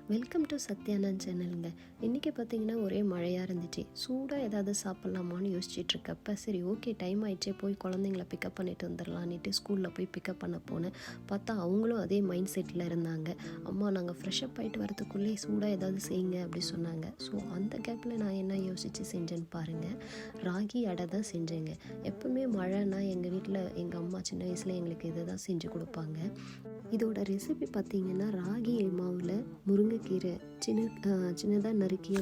Welcome to Satyanand சேனலுங்க. இன்றைக்கி பார்த்தீங்கன்னா ஒரே மழையாக இருந்துச்சு. சூடாக ஏதாவது சாப்பிட்லாமான்னு யோசிச்சுட்டு இருக்கப்ப சரி ஓகே டைம் ஆயிடுச்சே போய் குழந்தைங்கள பிக்கப் பண்ணிட்டு வந்துடலான்ட்டு ஸ்கூலில் போய் பிக்கப் பண்ண போனேன். பார்த்தா அவங்களும் அதே மைண்ட் செட்டில் இருந்தாங்க. அம்மா நாங்கள் ஃப்ரெஷ்அப் ஆகிட்டு வரதுக்குள்ளே சூடாக ஏதாவது செய்யுங்க அப்படி சொன்னாங்க. ஸோ அந்த கேப்பில் நான் என்ன யோசித்து செஞ்சேன்னு பாருங்கள், ராகி அடை தான் செஞ்சேங்க. எப்போவுமே மழைன்னா எங்கள் வீட்டில் எங்கள் அம்மா சின்ன வயசில் எங்களுக்கு இதை தான் செஞ்சு கொடுப்பாங்க. இதோட ரெசிபி பார்த்திங்கன்னா ராகி மாவில் முருங்கைக்கீரை சின்னதாக நறுக்கிய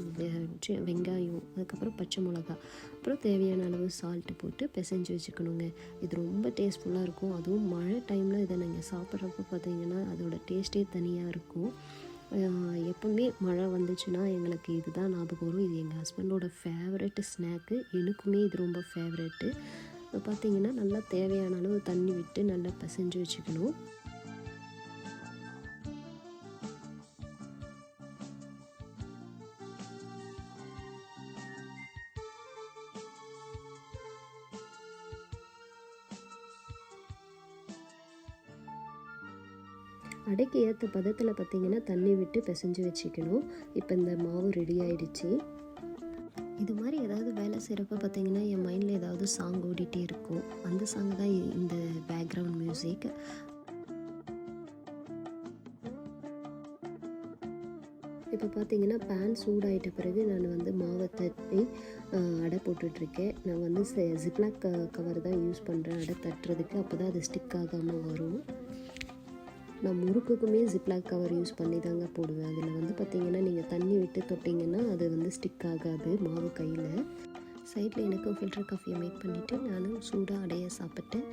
வெங்காயம், அதுக்கப்புறம் பச்சை மிளகா, அப்புறம் தேவையான அளவு சால்ட்டு போட்டு பிசைஞ்சு வச்சுக்கணுங்க. இது ரொம்ப டேஸ்ட்ஃபுல்லாக இருக்கும். அதுவும் மழை டைமில் இதை நீங்கள் சாப்பிட்றப்ப பார்த்திங்கன்னா அதோட டேஸ்ட்டே தனியாக இருக்கும். எப்போவுமே மழை வந்துச்சுன்னா எங்களுக்கு இது தான் ஞாபகம் வரும். இது எங்கள் ஹஸ்பண்டோட ஃபேவரெட்டு ஸ்நாக்கு. எனக்குமே இது ரொம்ப ஃபேவரெட்டு. பார்த்திங்கன்னா நல்லா தேவையான அளவு தண்ணி விட்டு நல்லா பிசைஞ்சு வச்சுக்கணும். அடைக்கு ஏற்ற பதத்தில் பார்த்திங்கன்னா தண்ணி விட்டு பிசைஞ்சு வச்சுக்கணும். இப்போ இந்த மாவு ரெடி ஆகிடுச்சு. இது மாதிரி ஏதாவது வேலை செய்கிறப்ப பார்த்திங்கன்னா என் மைண்டில் ஏதாவது சாங் ஓடிட்டே இருக்கும். அந்த சாங் தான் இந்த பேக்ரவுண்ட் மியூசிக். இப்போ பார்த்திங்கன்னா பேன் சூடாகிட்ட பிறகு நான் மாவை தட்டி அடை போட்டுட்ருக்கேன். நான் ஜிப்லாக் கவர் தான் யூஸ் பண்ணுறேன் அடை தட்டுறதுக்கு. அப்போ தான் அது ஸ்டிக் ஆகாமல் வரும். நான் முறுக்குக்குமே ஜிப்லாக் கவர் யூஸ் பண்ணி தாங்க போடுவேன். அதில் பார்த்திங்கன்னா நீங்கள் தண்ணி விட்டு தொட்டிங்கன்னா அது ஸ்டிக் ஆகாது மாவு கையில். சைடில் எனக்கும் ஃபில்டர் காஃபியை மேக் பண்ணிவிட்டு நானும் சூடாக அடையை சாப்பிட்டேன்.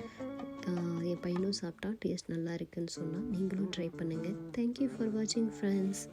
என் பையனும் சாப்பிட்டா டேஸ்ட் நல்லா இருக்குன்னு சொன்னால் நீங்களும் ட்ரை பண்ணுங்கள். தேங்க்யூ ஃபார் வாட்சிங் ஃப்ரெண்ட்ஸ்.